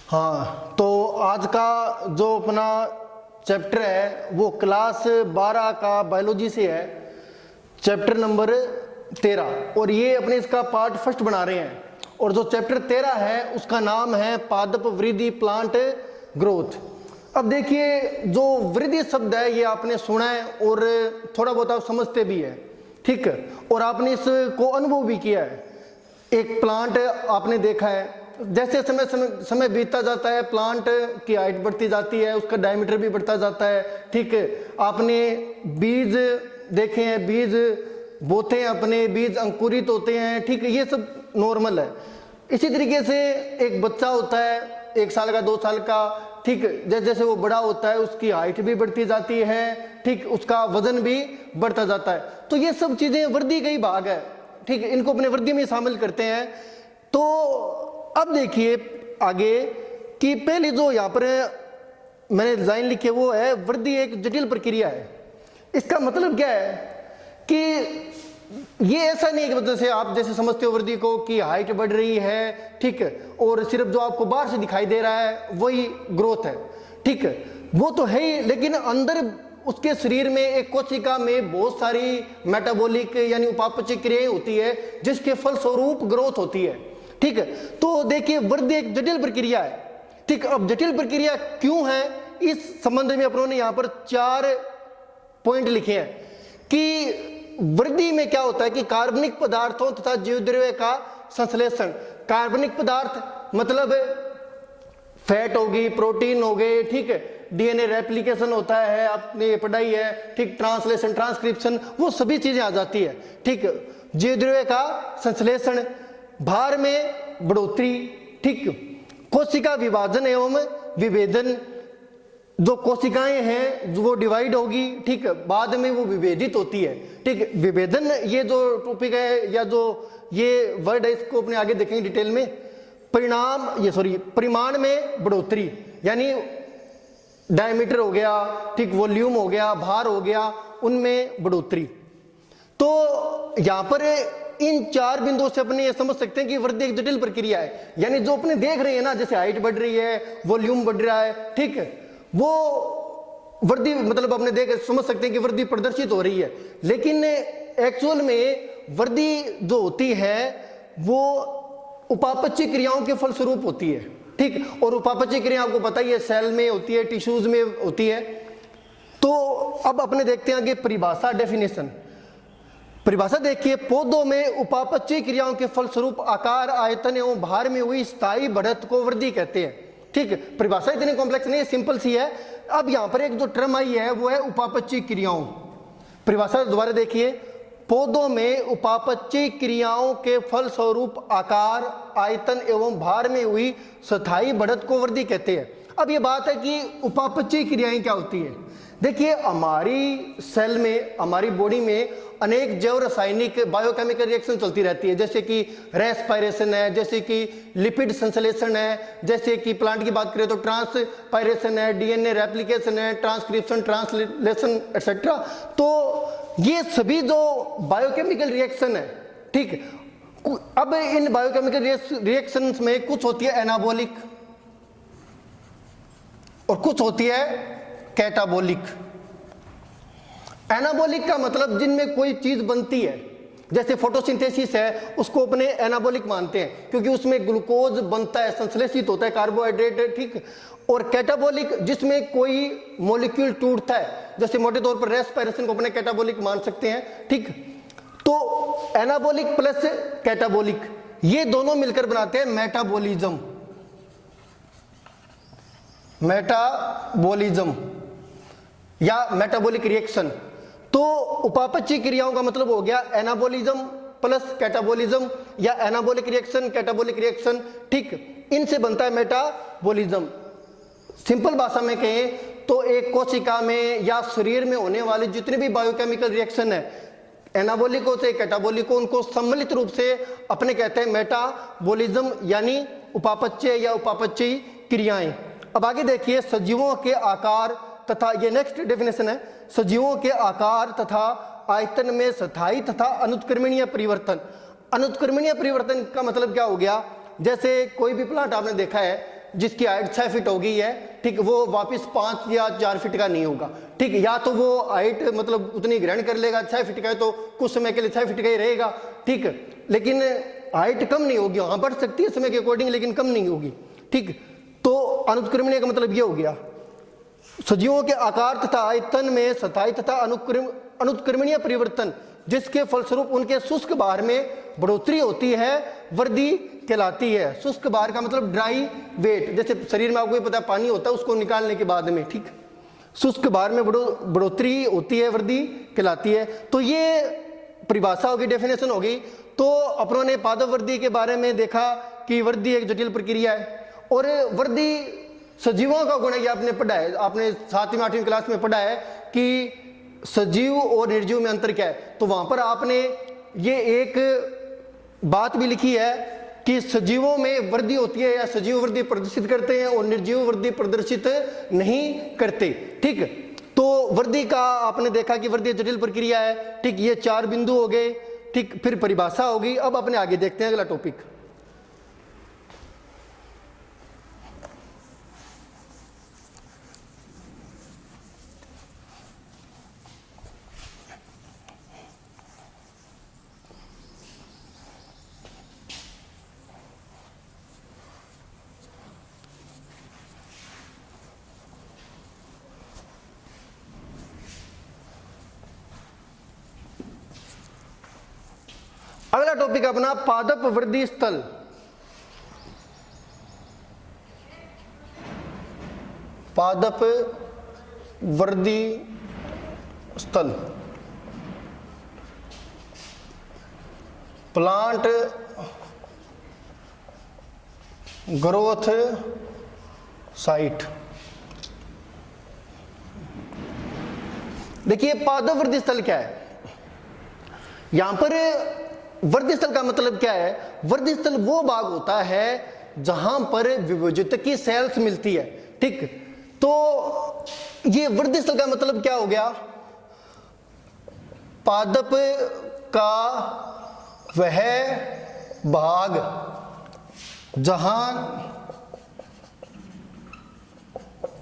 हाँ, तो आज का जो अपना चैप्टर है वो क्लास 12 का बायोलॉजी से है, चैप्टर नंबर 13। और ये अपने इसका पार्ट फर्स्ट बना रहे हैं। और जो चैप्टर 13 है उसका नाम है पादप वृद्धि, प्लांट ग्रोथ। अब देखिए, जो वृद्धि शब्द है ये आपने सुना है और थोड़ा बहुत आप समझते भी है, ठीक है, और आपने इसको अनुभव भी किया है। एक प्लांट आपने देखा है, जैसे समय बीतता जाता है प्लांट की हाइट बढ़ती जाती है, उसका डायमीटर भी बढ़ता जाता है, ठीक है। आपने बीज देखे हैं, बीज बोते हैं, अपने बीज अंकुरित होते हैं, ठीक है, ये सब नॉर्मल है। इसी तरीके से एक बच्चा होता है 1 साल का, 2 साल का, ठीक, जैसे जैसे वो बड़ा होता है उसकी हाइट भी बढ़ती जाती है, ठीक, उसका वजन भी बढ़ता जाता है। तो ये सब चीजें वृद्धि का ही भाग है, ठीक है, इनको अपने वृद्धि में शामिल करते हैं। तो अब देखिए आगे कि पहले जो यहाँ पर मैंने लाइन लिखी है वो है वृद्धि एक जटिल प्रक्रिया है। इसका मतलब क्या है कि ये ऐसा नहीं है कि जैसे आप जैसे समझते हो वृद्धि को कि हाइट बढ़ रही है, ठीक है, और सिर्फ जो आपको बाहर से दिखाई दे रहा है वही ग्रोथ है, ठीक है, वो तो है ही, लेकिन अंदर उसके शरीर में एक कोशिका में बहुत सारी मेटाबॉलिक यानी उपापचय क्रियाएं होती है जिसके फलस्वरूप ग्रोथ होती है, ठीक है। तो देखिए वृद्धि एक जटिल प्रक्रिया है, ठीक। अब जटिल प्रक्रिया क्यों है, इस संबंध में अपनों ने यहाँ पर 4 पॉइंट लिखे हैं कि वृद्धि में क्या होता है कि कार्बनिक पदार्थों तथा जीवद्रव्य का संश्लेषण। कार्बनिक पदार्थ मतलब फैट होगी, प्रोटीन हो गए, ठीक है, डीएनए रेप्लिकेशन होता है, आपने ये पढ़ाई है, ठीक, ट्रांसलेशन, ट्रांसक्रिप्शन, वो सभी चीजें आ जाती है, ठीक। जीवद्रव्य का संश्लेषण, भार में बढ़ोतरी, ठीक, कोशिका विभाजन एवं विभेदन, जो कोशिकाएं हैं वो डिवाइड होगी, ठीक, बाद में वो विभेदित होती है, ठीक। विभेदन ये जो टॉपिक है या जो ये वर्ड है इसको अपने आगे देखेंगे डिटेल में। परिमाण में बढ़ोतरी यानी डायमीटर हो गया, ठीक, वॉल्यूम हो गया, भार हो गया, उनमें बढ़ोतरी। तो यहाँ पर इन 4 बिंदुओं से अपने ये समझ सकते हैं कि वृद्धि एक जटिल प्रक्रिया है। यानी जो अपने देख रहे हैं ना, जैसे हाइट बढ़ रही है, वॉल्यूम बढ़ रहा है, ठीक है, वो वृद्धि मतलब अपने देख समझ सकते हैं कि वृद्धि प्रदर्शित हो रही है। लेकिन एक्चुअल में वृद्धि जो होती है वो उपापचय क्रियाओं के फलस्वरूप होती है, ठीक। और उपापचय क्रिया आपको पता ही है सेल में होती है, टिश्यूज में होती है। तो अब अपने देखते हैं आगे परिभाषा, डेफिनेशन। परिभाषा देखिए, पौधों में उपापचय क्रियाओं के फलस्वरूप आकार, आयतन एवं भार में हुई स्थायी बढ़त को वृद्धि कहते हैं, ठीक है। परिभाषा इतनी कॉम्प्लेक्स नहीं है, सिंपल सी है। अब यहां पर एक जो टर्म आई है वो है उपापचय क्रियाओं। परिभाषा दोबारा देखिए, पौधों में उपापचय क्रियाओं के फलस्वरूप आकार, आयतन एवं भार में हुई स्थायी बढ़त को वृद्धि कहते हैं। अब ये बात है कि उपापचय क्रियाएं क्या होती है। देखिए हमारी सेल में, हमारी बॉडी में अनेक जैव रासायनिक बायोकेमिकल रिएक्शन चलती रहती है, जैसे कि रेस्पायरेशन है, जैसे कि लिपिड संश्लेषण है, जैसे कि प्लांट की बात करें तो ट्रांसपायरेशन है, डीएनए रेप्लिकेशन है, ट्रांसक्रिप्शन, ट्रांसलेशन एक्सेट्रा। तो ये सभी जो बायोकेमिकल रिएक्शन है, ठीक। अब इन बायोकेमिकल रिएक्शंस में कुछ होती है एनाबॉलिक और कुछ होती है कैटाबॉलिक। एनाबॉलिक का मतलब जिनमें कोई चीज बनती है, जैसे फोटोसिंथेसिस है, उसको अपने एनाबॉलिक मानते हैं क्योंकि उसमें ग्लूकोज बनता है, संश्लेषित होता है, कार्बोहाइड्रेट, ठीक। और कैटाबॉलिक जिसमें कोई मॉलिक्यूल टूटता है, जैसे मोटे तौर पर रेस्पिरेशन को अपने कैटाबॉलिक मान सकते हैं, ठीक। तो एनाबॉलिक प्लस कैटाबॉलिक ये दोनों मिलकर बनाते हैं मेटाबॉलिज्म। मेटाबॉलिज्म या मेटाबॉलिक रिएक्शन। तो उपापचय क्रियाओं का मतलब हो गया एनाबॉलिज्म प्लस कैटाबॉलिज्म या एनाबॉलिक रिएक्शन, कैटाबॉलिक रिएक्शन, ठीक। इनसे बनता है मेटाबॉलिज्म। सिंपल भाषा में कहें तो एक कोशिका में या शरीर में होने वाले जितने भी बायोकेमिकल रिएक्शन है, एनाबॉलिक होते हैं, कैटाबॉलिक को, उनको सम्मिलित रूप से अपने कहते हैं मेटाबॉलिज्म यानी उपापचय या उपापचयी क्रियाएं। अब आगे देखिए, सजीवों के आकार तथा, ये नेक्स्ट डेफिनेशन है, सजीवों के आकार तथा आयतन में स्थायी तथा अनुत्क्रमणीय परिवर्तन। अनुत्क्रमणीय परिवर्तन का मतलब क्या हो गया, जैसे कोई भी प्लांट आपने देखा है जिसकी हाइट 6 फीट हो गई है, ठीक, वो वापस 5 या 4 फीट का नहीं होगा, ठीक। या तो वो हाइट मतलब उतनी ग्रहण कर लेगा, 6 फीट का है तो कुछ समय के लिए 6 फीट का ही रहेगा, ठीक, लेकिन हाइट कम नहीं होगी, हाँ बढ़ सकती है समय के अकॉर्डिंग लेकिन कम नहीं होगी, ठीक। तो अनुत्क्रमणीय का मतलब ये हो गया, सजीवों के आकार तथा आयतन में स्थायी तथा अनुत्क्रमणीय परिवर्तन जिसके फलस्वरूप उनके शुष्क भार में बढ़ोतरी होती है वृद्धि कहलाती है। शुष्क भार का मतलब ड्राई वेट, जैसे शरीर में आपको पता है पानी होता है उसको निकालने के बाद में, ठीक, शुष्क भार में बढ़ोतरी होती है वृद्धि कहलाती है। तो ये परिभाषा होगी, डेफिनेशन होगी। तो अपनों ने पादप वृद्धि के बारे में देखा कि वृद्धि एक जटिल प्रक्रिया है और वृद्धि सजीवों का गुण है, ये आपने पढ़ा है, आपने 7वीं 8वीं क्लास में पढ़ा है कि सजीव और निर्जीव में अंतर क्या है। तो वहां पर आपने ये एक बात भी लिखी है कि सजीवों में वृद्धि होती है या सजीव वृद्धि प्रदर्शित करते हैं और निर्जीव वृद्धि प्रदर्शित नहीं करते, ठीक। तो वृद्धि का आपने देखा कि वृद्धि जटिल प्रक्रिया है, ठीक। ये 4 बिंदु हो गए, ठीक, फिर परिभाषा होगी। अब अपने आगे देखते हैं अगला टॉपिक। अगला टॉपिक अपना पादप वृद्धि स्थल। पादप वृद्धि स्थल, प्लांट ग्रोथ साइट। देखिए पादप वृद्धि स्थल क्या है, यहां पर वृद्धि स्थल का मतलब क्या है। वृद्धि स्थल वो भाग होता है जहां पर विभजित की सेल्स मिलती है, ठीक। तो ये वृद्धि स्थल का मतलब क्या हो गया, पादप का वह भाग जहां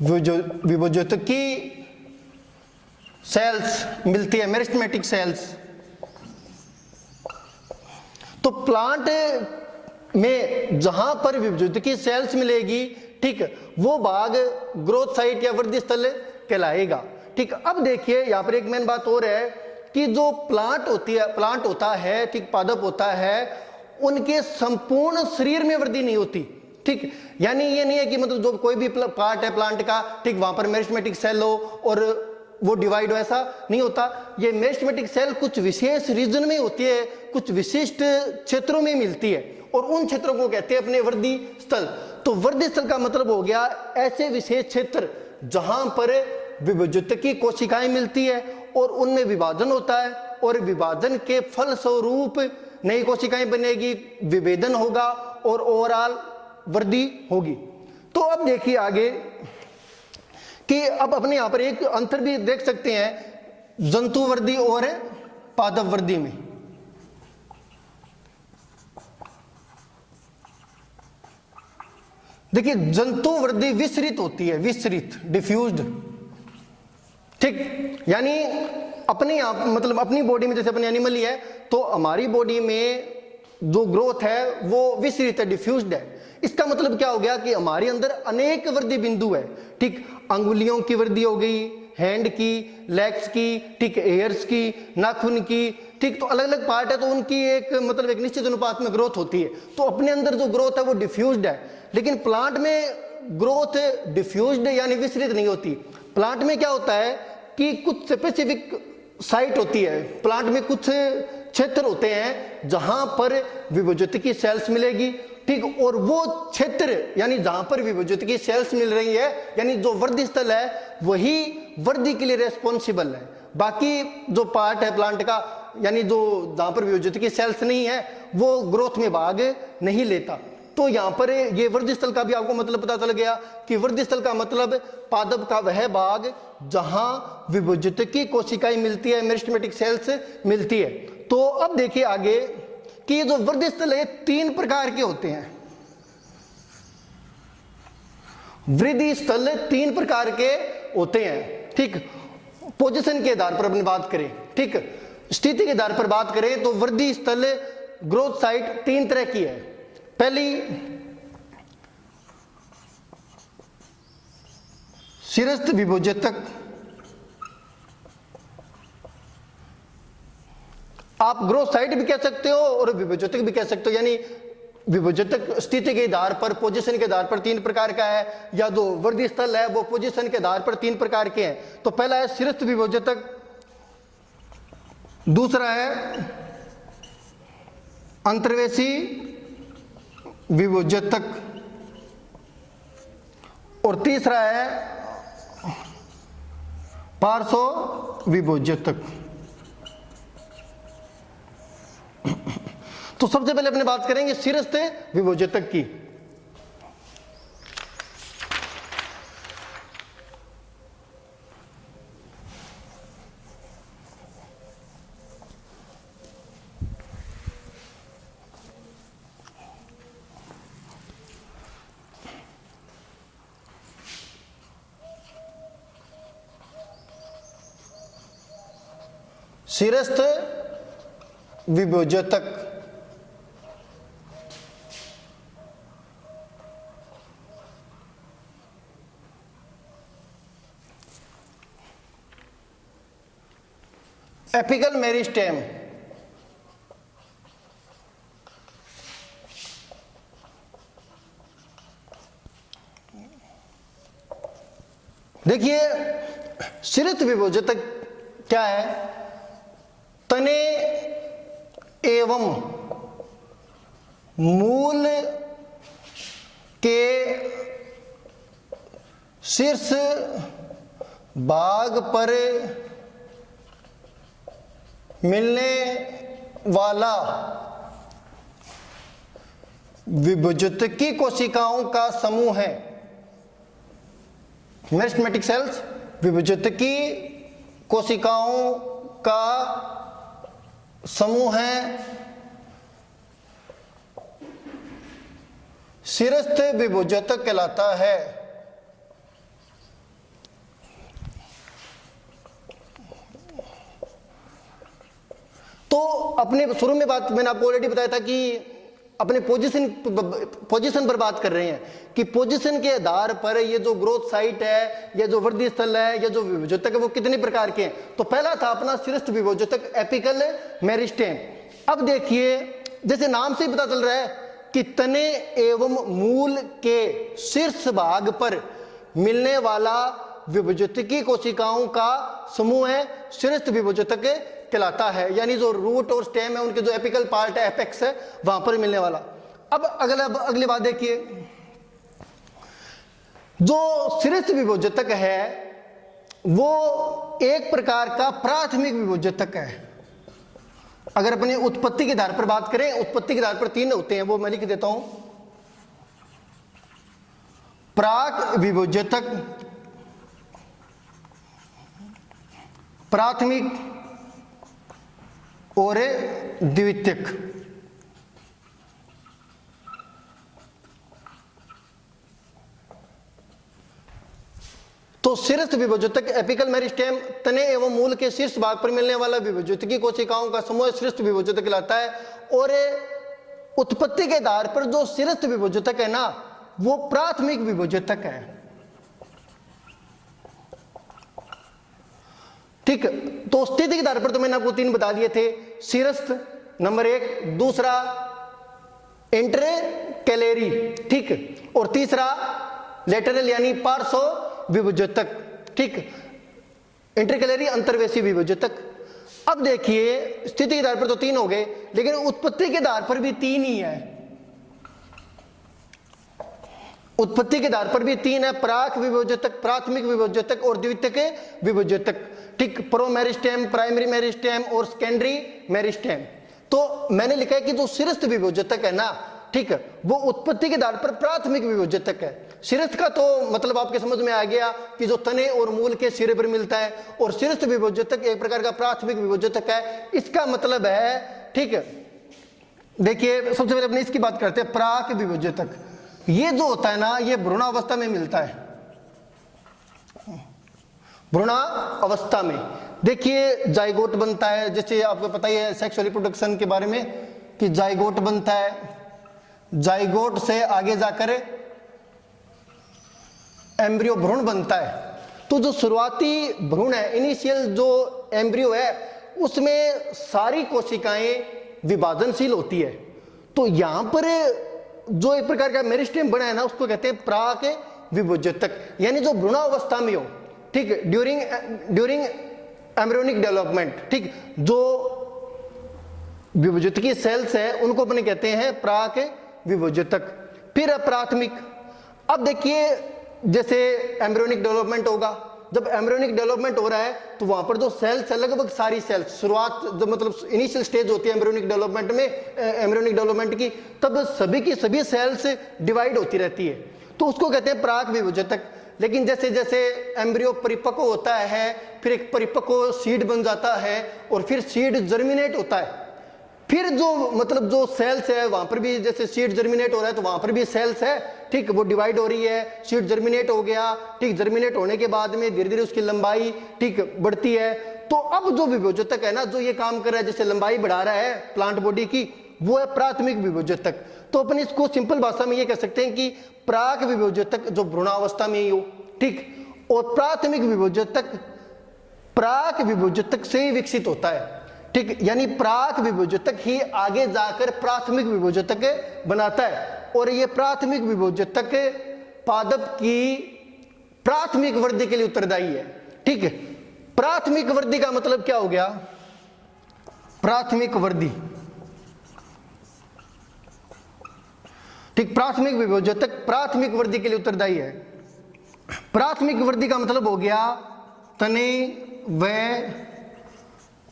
विभजित की सेल्स मिलती है, मेरिस्टेमेटिक सेल्स। तो प्लांट में जहां पर विभजित की सेल्स मिलेगी, ठीक, वो भाग ग्रोथ साइट या वृद्धि स्थल कहलाएगा, ठीक। अब देखिए यहां पर एक मेन बात और है कि जो प्लांट होता है, ठीक, पादप होता है, उनके संपूर्ण शरीर में वृद्धि नहीं होती, ठीक। यानी ये नहीं है कि मतलब जो कोई भी पार्ट है प्लांट का, ठीक, वहां पर मेरिस्टेमेटिक सेल हो और वो डिवाइड हो, ऐसा नहीं होता। ये मेरिस्टेमेटिक सेल कुछ विशेष रीजन में होती है, कुछ विशिष्ट क्षेत्रों में मिलती है और उन क्षेत्रों को कहते हैं अपने वृद्धि स्थल। तो वृद्धि स्थल का मतलब हो गया ऐसे विशेष क्षेत्र जहां पर विभजित की कोशिकाएं मिलती है और उनमें विभाजन होता है और विभाजन के फलस्वरूप नई कोशिकाएं बनेगी, विभेदन होगा और ओवरऑल वृद्धि होगी। तो अब देखिए आगे कि अब अपने यहां पर एक अंतर भी देख सकते हैं जंतु वृद्धि और पादप वृद्धि में। देखिए जंतु वृद्धि विसरित होती है, विसरित, डिफ्यूज्ड, ठीक। यानी अपने आप मतलब अपनी बॉडी में जैसे अपनी एनिमल ही है तो हमारी बॉडी में जो ग्रोथ है वो विसरित है, डिफ्यूज्ड है। इसका मतलब क्या हो गया कि हमारे अंदर अनेक वृद्धि बिंदु है, ठीक। अंगुलियों की वृद्धि हो गई, हैंड की, लेग्स की, ठीक, एयर्स की, नाखून की, ठीक। तो अलग अलग पार्ट है तो उनकी एक मतलब एक निश्चित अनुपात में ग्रोथ होती है। तो अपने अंदर जो ग्रोथ है वो डिफ्यूज्ड है, लेकिन प्लांट में ग्रोथ डिफ्यूज्ड यानी विसरित नहीं होती। प्लांट में क्या होता है कि कुछ स्पेसिफिक साइट होती है, प्लांट में कुछ क्षेत्र होते हैं जहां पर विभजित की सेल्स मिलेगी, ठीक। और वो क्षेत्र यानी जहां पर विभजित की सेल्स मिल रही है यानी जो वृद्धि स्थल है वही वृद्धि के लिए रेस्पॉन्सिबल है। बाकी जो पार्ट है प्लांट का यानी जो जहां पर विभजित की सेल्स नहीं है वो ग्रोथ में भाग नहीं लेता। तो यहां पर ये वृद्धि स्थल का भी आपको मतलब पता चल गया कि वृद्धि स्थल का मतलब पादप का वह भाग जहां विभजित की कोशिकाएं मिलती है, मेरिस्टेमेटिक सेल्स मिलती है। तो अब देखिए आगे कि ये जो वृद्धि स्थल है 3 प्रकार के होते हैं। वृद्धि स्थल 3 प्रकार के होते हैं, ठीक। पोजीशन के आधार पर अपनी बात करें, ठीक, स्थिति के आधार पर बात करें तो वृद्धि स्थल ग्रोथ साइट 3 तरह की है। पहली शिरस्थ विभोजक, आप ग्रोथ साइट भी कह सकते हो और विभोजक भी कह सकते हो, यानी विभोजक स्थिति के आधार पर, पोजीशन के आधार पर 3 प्रकार का है, या जो वृद्धि स्थल है वो पोजीशन के आधार पर 3 प्रकार के हैं। तो पहला है शिरस्थ विभोजक, दूसरा है अंतर्वेशी विभोजक और तीसरा है पार्श्व विभोजक। तो सबसे पहले अपने बात करेंगे शिरस्थ विभोजक की। शिरस्थ विभोजक एपिकल मेरिस्टेम, देखिए शिरस्थ विभोजक क्या है? तने एवं मूल के शीर्ष भाग पर मिलने वाला विभोजकी कोशिकाओं का समूह है। मेरिस्टेमेटिक सेल्स विभोजकी कोशिकाओं का समूह है। शिरस्थ विभोजक कहलाता है। तो अपने शुरू में बात मैंने आपको ऑलरेडी बताया था कि अपने पोजीशन पर बात कर रहे हैं कि पोजीशन के आधार पर ये जो ग्रोथ साइट है या जो वृद्धि स्थल है या जो विभोजक है वो कितने प्रकार के हैं। तो पहला था अपना शिरस्थ विभोजक एपिकल मेरिस्टेम। अब देखिए जैसे नाम से ही पता चल रहा है कि तने एवं मूल के शीर्ष भाग पर मिलने वाला विभोजकी कोशिकाओं का समूह है शिरस्थ विभोजक कहलाता है। यानी जो रूट और स्टेम है उनके जो एपिकल पार्ट है एपेक्स है वहां पर मिलने वाला। अब अगली बात देखिए, जो शिरस्थ विभोजक है वो एक प्रकार का प्राथमिक विभोजक है। अगर अपनी उत्पत्ति के आधार पर बात करें, उत्पत्ति के आधार पर 3 होते हैं, वो मैं लिख देता हूं। प्राक विभोजक, प्राथमिक और द्वितीयक। तो शिरस्थ विभोजक एपिकल मेरिस्टेम तने एवं मूल के शीर्ष भाग पर मिलने वाला विभोजकी कोशिकाओं का समूह शिरस्थ विभोजक कहलाता है। और उत्पत्ति के आधार पर जो शिरस्थ विभोजक है ना वो प्राथमिक विभोजक है। ठीक, तो स्थिति के आधार पर तो मैंने आपको 3 बता दिए थे। शिरस्थ नंबर 1, दूसरा इंटरकैलेरी, ठीक, और तीसरा लेटरल यानी पार्श्व विभोजक, ठीक, इंटरकैलेरी अंतर्वेशी विभोजक। अब देखिए स्थिति के आधार पर तो 3 हो गए, लेकिन उत्पत्ति के आधार पर भी 3 ही है। उत्पत्ति के आधार पर भी 3 है, प्राक विभोजक, प्राथमिक विभोजक और द्वितीयक विभोजक, ठीक, प्रो मेरिस्टेम, प्राइमरी मेरिस्टेम और सेकेंडरी मेरिस्टेम। तो मैंने लिखा है कि जो शिरस्थ विभोजक है ना, ठीक, वो उत्पत्ति के आधार पर प्राथमिक विभोजक है। शिरस्थ का तो मतलब आपके समझ में आ गया कि जो तने और मूल के सिरे पर मिलता है, और शिरस्थ विभोजक एक प्रकार का प्राथमिक विभोजक है। इसका मतलब है, ठीक, देखिए सबसे पहले अपने इसकी बात करते हैं, प्राक विभोजक। ये जो होता है ना, ये भ्रूणावस्था में मिलता है। भ्रूणावस्था में देखिए जाइगोट बनता है, जैसे आपको पता ही है सेक्सुअल रिप्रोडक्शन के बारे में कि जाइगोट बनता है, जाइगोट से आगे जाकर एम्ब्रियो भ्रूण बनता है। तो जो शुरुआती भ्रूण है, इनिशियल जो एम्ब्रियो है, उसमें सारी कोशिकाएं विभाजनशील होती है। तो यहां पर जो एक प्रकार का मेरिस्टेम बना है ना, उसको कहते हैं प्राक विभोज्यतक, यानी जो भ्रूणावस्था में हो, ठीक, ड्यूरिंग एम्ब्रियोनिक डेवलपमेंट, ठीक, जो विभोज्यतकीय सेल्स है उनको अपने कहते हैं प्राक विभोज्यतक। फिर प्राथमिक, अब देखिए जैसे एम्ब्रियोनिक डेवलपमेंट होगा, जब एम्ब्रियोनिक डेवलपमेंट हो रहा है तो वहां पर जो सेल्स है, लगभग सारी सेल्स, शुरुआत जब मतलब इनिशियल स्टेज होती है एम्ब्रियोनिक डेवलपमेंट में, एम्ब्रियोनिक डेवलपमेंट की, तब सभी की सभी सेल्स डिवाइड होती रहती है, तो उसको कहते हैं प्राक विभोज्यतक। लेकिन जैसे जैसे एम्ब्रियो परिपक्व होता है, फिर एक परिपक्व सीड बन जाता है, और फिर सीड जर्मिनेट होता है, फिर जो मतलब जो सेल्स है वहां पर भी जैसे सीड जर्मिनेट हो रहा है तो वहां पर भी सेल्स है, ठीक, वो डिवाइड हो रही है, सीड जर्मिनेट हो गया, ठीक, जर्मिनेट होने के बाद में धीरे धीरे उसकी लंबाई, ठीक, बढ़ती है। तो अब जो विभोज्यतक है ना, जो ये काम कर रहा है, जैसे लंबाई बढ़ा रहा है प्लांट बॉडी की, वो है प्राथमिक विभोज्यतक। तो अपन इसको सिंपल भाषा में ये कह सकते हैं कि प्राक विभोज्यतक जो भ्रूणावस्था में ही हो, ठीक, और प्राथमिक विभोज्यतक प्राक विभोज्यतक से ही विकसित होता है, ठीक, यानी प्राक विभोज्यतक ही आगे जाकर प्राथमिक विभोज्यतक बनाता है, और ये प्राथमिक विभोज्यतक पादप की प्राथमिक वृद्धि के लिए उत्तरदायी है, ठीक है। प्राथमिक वृद्धि का मतलब क्या हो गया? प्राथमिक वृद्धि, ठीक, प्राथमिक विभोज्यतक प्राथमिक वृद्धि के लिए उत्तरदायी है। प्राथमिक वृद्धि का मतलब हो गया तने व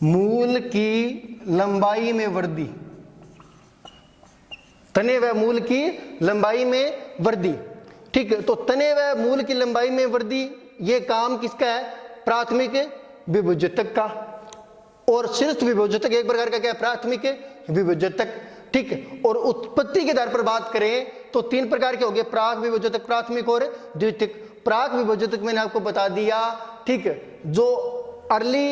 मूल की लंबाई में वृद्धि, तने व मूल की लंबाई में वृद्धि, ठीक है। तो तने व मूल की लंबाई में वृद्धि, ये काम किसका है? प्राथमिक विभोज्यतक का। और शीर्ष विभोज्यतक एक प्रकार का क्या है? प्राथमिक विभोज्यतक, ठीक है। और उत्पत्ति के आधार पर बात करें तो तीन प्रकार के हो गए, प्राक विभोज्यतक, प्राथमिक और द्वितीयक। प्राक विभोज्यतक मैंने आपको बता दिया, ठीक है, जो अर्ली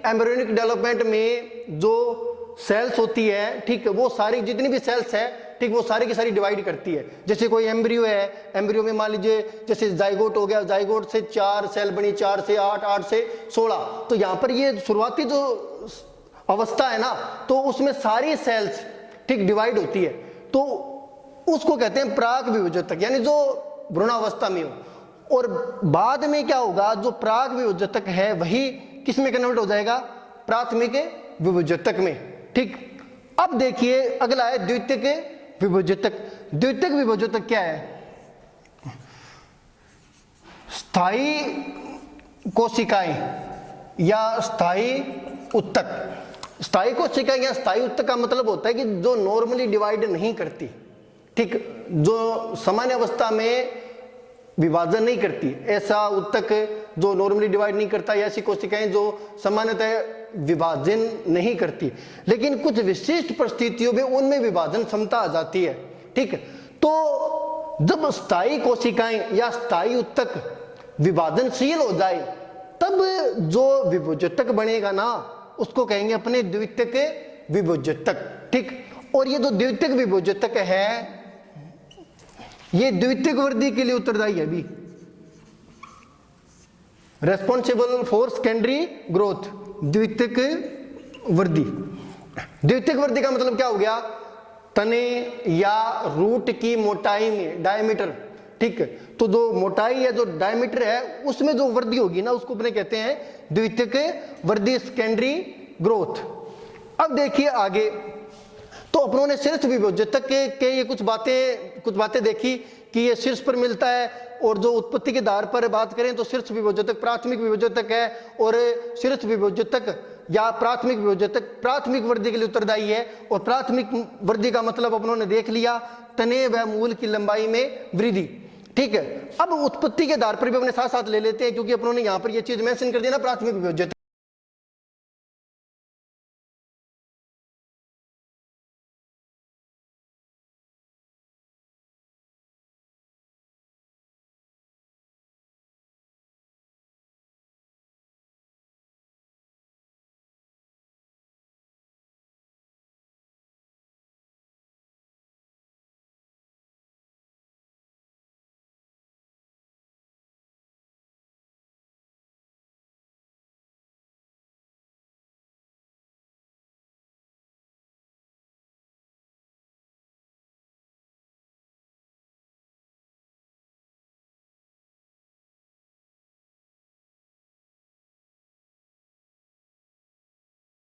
एम्ब्रियोनिक डेवलपमेंट में जो सेल्स होती है, ठीक है, वो सारी जितनी भी सेल्स है, ठीक, वो सारी की सारी डिवाइड करती है। जैसे कोई एम्ब्रियो है, एम्ब्रियो में मान लीजिए जैसे जाइगोट हो गया, जाइगोट से 4 सेल बनी, 4 से 8, 8 से 16, तो यहाँ पर ये शुरुआती जो अवस्था है ना, तो उसमें सारी सेल्स, ठीक, डिवाइड होती है, तो उसको कहते हैं प्राक विभोज्यतक, यानी जो भ्रूणावस्था में हो। और बाद में क्या होगा, जो प्राक विभोज्यतक है वही किस में कन्वर्ट हो जाएगा? प्राथमिक विभोज्यतक में, ठीक। अब देखिए अगला है द्वितीयक विभोज्यतक। द्वितीयक विभोज्यतक क्या है? स्थायी कोशिकाएं या स्थायी उत्तक। स्थायी कोशिकाएं या स्थायी उत्तक का मतलब होता है कि जो नॉर्मली डिवाइड नहीं करती, ठीक, जो सामान्य अवस्था में विभाजन नहीं करती, ऐसा उत्तक जो नॉर्मली डिवाइड नहीं करता, या ऐसी कोशिकाएं जो सामान्यतः विभाजन नहीं करती, लेकिन कुछ विशिष्ट परिस्थितियों में उनमें विभाजन क्षमता आ जाती है, ठीक। तो जब स्थायी कोशिकाएं या स्थायी उत्तक विभाजनशील हो जाए, तब जो विभोज्यतक बनेगा ना, उसको कहेंगे अपने द्वितीयक विभोज्यतक, ठीक। और ये जो द्वितीयक विभोज्यतक है, ये द्वितीयक वृद्धि के लिए उत्तरदायी है भी, रेस्पॉन्सिबल फॉर सेकेंडरी ग्रोथ। द्वितीयक वृद्धि, द्वितीयक वृद्धि का मतलब क्या हो गया? तने या रूट की मोटाई में, डायमीटर, ठीक है। तो जो मोटाई या जो डायमीटर है उसमें जो वृद्धि होगी ना, उसको अपने कहते हैं द्वितीयक वृद्धि, सेकेंडरी ग्रोथ। अब देखिए आगे, तो अपनों ने शीर्ष विभोज्यतक के ये कुछ बातें देखी कि ये शीर्ष पर मिलता है, और जो उत्पत्ति के आधार पर बात करें तो शीर्ष विभोज्यतक प्राथमिक विभोज्यतक है, और शीर्ष विभोज्यतक या प्राथमिक विभोज्यतक प्राथमिक वृद्धि के लिए उत्तरदायी है। और प्राथमिक वृद्धि का मतलब अपनों ने देख लिया, तने व मूल की लंबाई में वृद्धि, ठीक है। अब उत्पत्ति के आधार पर भी अपने साथ साथ ले लेते हैं, क्योंकि अपनों ने यहाँ पर ये चीज मेंशन कर दी ना, प्राथमिक विभोज्यतक।